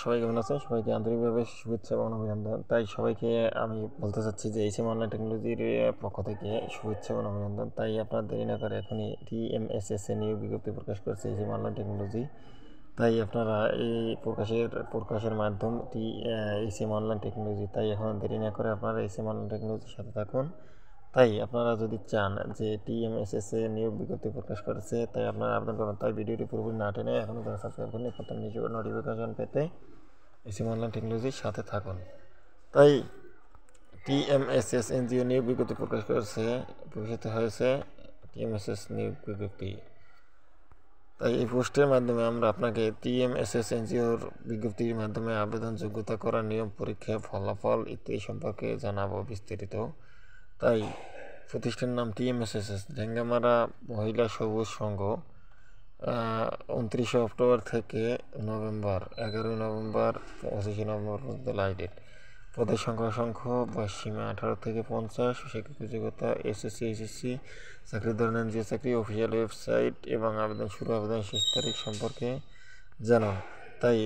সবাই কেমন আছেন? সবাইকে আন্তরিকভাবে শুভেচ্ছা এবং অভিনন্দন। তাই সবাইকে আমি বলতে চাচ্ছি যে এইচএম অনলাইন টেকনোলজির পক্ষ থেকে শুভেচ্ছা এবং অভিনন্দন। তাই আপনার দেরি না করে এখনই টিএমএসএস এ নিয়োগ বিজ্ঞপ্তি প্রকাশ করেছে এইচএম অনলাইন টেকনোলজি। তাই আপনারা এই প্রকাশের মাধ্যম এইচএম অনলাইন টেকনোলজি। তাই এখন দেরি না করে আপনারা এইচএম অনলাইন টেকনোলজির সাথে থাকুন। তাই আপনারা যদি চান যে টিএমএসএস এ নিয়োগ বিজ্ঞপ্তি প্রকাশ করেছে, তাই আপনারা আবেদন করবেন। তাই ভিডিওটি পুরোপুরি না টেনে এখনও যারা সাবস্ক্রাইব করেনি প্রথম নিচে নোটিফিকেশন পেতে এইচএম অনলাইন টেকনোলজির সাথে থাকুন। তাই টিএমএসএস এনজিও নিয়োগ বিজ্ঞপ্তি প্রকাশিত হয়েছে টিএমএসএস নিয়োগ বিজ্ঞপ্তি। তাই এই পোস্টের মাধ্যমে আমরা আপনাকে টিএমএসএস এনজিওর বিজ্ঞপ্তির মাধ্যমে আবেদন যোগ্যতা করার নিয়ম, পরীক্ষা, ফলাফল ইত্যাদি সম্পর্কে জানাবো বিস্তারিত। তাই প্রতিষ্ঠানের নাম টিএমএসএস ঢেঙ্গামারা মহিলা সবুজ সংঘ, 29 অক্টোবর থেকে 11 নভেম্বর 25 নভেম্বর পর্যন্ত লাস্ট ডেট। পদের সংখ্যা বয়স সীমা 18 থেকে 50, শিক্ষাগত যোগ্যতা এসএসসি এইচএসসি, চাকরির ধরনের যে চাকরি, অফিসিয়াল ওয়েবসাইট এবং আবেদন শেষ তারিখ সম্পর্কে জানান। তাই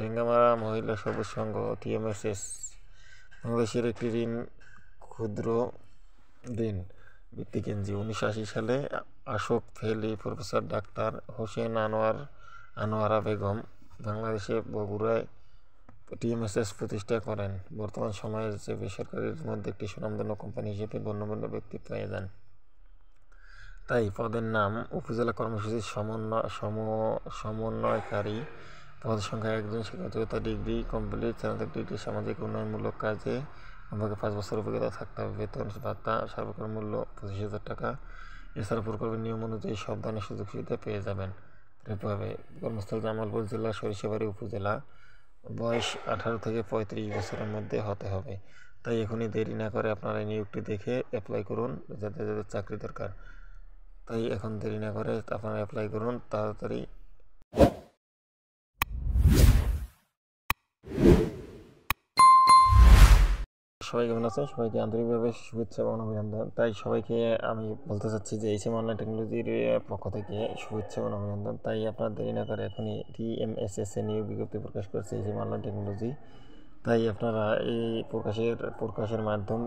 ঢেঙ্গামারা মহিলা সবুজ সংঘ টিএমএসএস বাংলাদেশের একটি ক্ষুদ্র ঋণ ভিত্তিক এনজিও। 1980 সালে আশোক ফেলি, প্রফেসর ডাক্তার হোসেন আনোয়ারা বেগম বাংলাদেশে বগুড়ায় টিএমএসএস প্রতিষ্ঠা করেন। বর্তমান সময়ে যে বেসরকারির মধ্যে একটি সুনামধন্য কোম্পানি হিসেবে গণ্যমান্য ব্যক্তি পেয়ে যান। তাই পদের নাম উপজেলা কর্মসূচির সমন্বয়কারী। পদের সংখ্যা 1 জন, শিক্ষাগত ডিগ্রি কমপ্লিট, স্নাতক ডিগ্রি, সামাজিক উন্নয়নমূলক কাজে কমপক্ষে 5 বছর অভিজ্ঞতা থাকতে হবে। বেতন ভাতা সর্বকাল মূল্য 25,000 টাকা। এছাড়া প্রকল্পের নিয়ম অনুযায়ী সব ধরনের সুযোগ সুবিধা পেয়ে যাবেন। এভাবে কর্মস্থল জামালপুর জেলা, সরিষাবাড়ি উপজেলা। বয়স 18 থেকে 35 বছরের মধ্যে হতে হবে। তাই এখনই দেরি না করে আপনারা এই নিয়োগটি দেখে অ্যাপ্লাই করুন, যাদের চাকরি দরকার। তাই এখন দেরি না করে আপনারা অ্যাপ্লাই করুন তাড়াতাড়ি। সবাই কেমন আছেন? সবাইকে আন্তরিকভাবে শুভেচ্ছা এবং অভিনন্দন। তাই সবাইকে আমি বলতে চাচ্ছি যে এইচএম অনলাইন টেকনোলজির পক্ষ থেকে শুভেচ্ছা এবং অভিনন্দন। তাই আপনার দেরি না করে এখনই টিএমএসএস এ নিয়োগ বিজ্ঞপ্তি প্রকাশ করেছে এইচএম অনলাইন টেকনোলজি। তাই আপনারা এই প্রকাশের মাধ্যম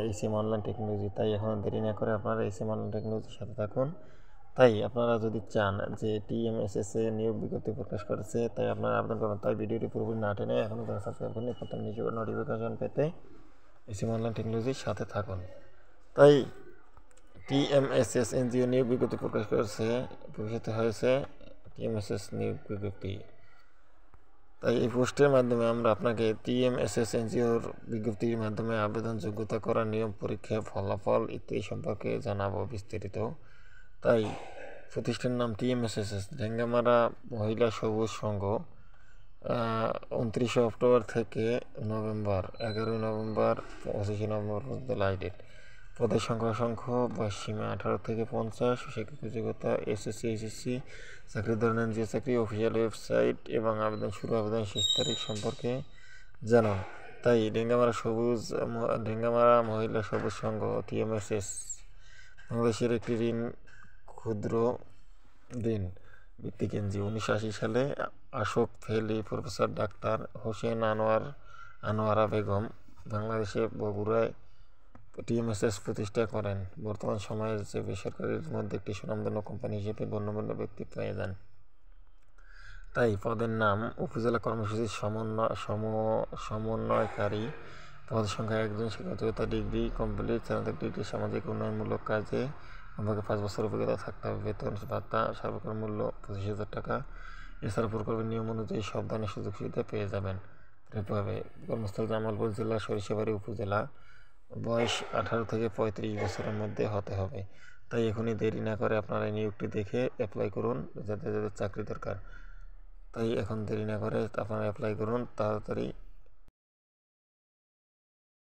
এইচএম অনলাইন টেকনোলজি। তাই এখন দেরি না করে আপনারা এইচএম অনলাইন টেকনোলজির সাথে থাকুন। তাই আপনারা যদি চান যে টিএমএসএস এ নিয়োগ বিজ্ঞপ্তি প্রকাশ করেছে, তাই আপনারা আবেদন করবেন। তাই ভিডিওটি পুরোপুরি না টেনে এখনও যারা সাবস্ক্রাইব করেনি প্রথম নিচে নোটিফিকেশন পেতে এইচএম অনলাইন টেকনোলজির সাথে থাকুন। তাই টিএমএসএস এনজিও নিয়োগ বিজ্ঞপ্তি প্রকাশিত হয়েছে টিএমএসএস নিয়োগ বিজ্ঞপ্তি। তাই এই পোস্টের মাধ্যমে আমরা আপনাকে টিএমএসএস এনজিওর বিজ্ঞপ্তির মাধ্যমে আবেদন যোগ্যতা করার নিয়ম, পরীক্ষা, ফলাফল ইত্যাদি সম্পর্কে জানাবো বিস্তারিত। তাই প্রতিষ্ঠানের নাম টিএমএসএস ঢেঙ্গামারা মহিলা সবুজ সংঘ, 29 অক্টোবর থেকে 11 নভেম্বর 25 নভেম্বর পর্যন্ত লাস্ট ডেট। পদের সংখ্যা বয়স সীমা 18 থেকে 50, শিক্ষাগত যোগ্যতা এসএসসি এইচএসসি, চাকরির ধরনের যে চাকরি, অফিসিয়াল ওয়েবসাইট এবং আবেদন শেষ তারিখ সম্পর্কে জানান। তাই ঢেঙ্গামারা মহিলা সবুজ সংঘ টিএমএসএস বাংলাদেশের একটি ক্ষুদ্র ঋণ ভিত্তিক এনজিও। 1980 সালে আশোক ফেলি, প্রফেসর ডাক্তার হোসেন আনোয়ারা বেগম বাংলাদেশে বগুড়ায় টিএমএসএস প্রতিষ্ঠা করেন। বর্তমান সময়ে যে বেসরকারির মধ্যে একটি সুনামধন্য কোম্পানি হিসেবে গণ্যমান্য ব্যক্তি পেয়ে যান। তাই পদের নাম উপজেলা কর্মসূচির সমন্বয়কারী। পদের সংখ্যা 1 জন, শিক্ষাগত ডিগ্রি কমপ্লিট, স্নাতক ডিগ্রি, সামাজিক উন্নয়নমূলক কাজে কমপক্ষে 5 বছর অভিজ্ঞতা থাকতে হবে। বেতন ভাতা সর্বকাল মূল্য 25,000 টাকা। এছাড়া প্রকল্পের নিয়ম অনুযায়ী সব ধরনের সুযোগ সুবিধা পেয়ে যাবেন। এভাবে কর্মস্থল জামালপুর জেলা, সরিষাবাড়ি উপজেলা। বয়স 18 থেকে 35 বছরের মধ্যে হতে হবে। তাই এখনই দেরি না করে আপনারা এই নিয়োগটি দেখে অ্যাপ্লাই করুন, যাদের চাকরি দরকার। তাই এখন দেরি না করে আপনারা অ্যাপ্লাই করুন তাড়াতাড়ি।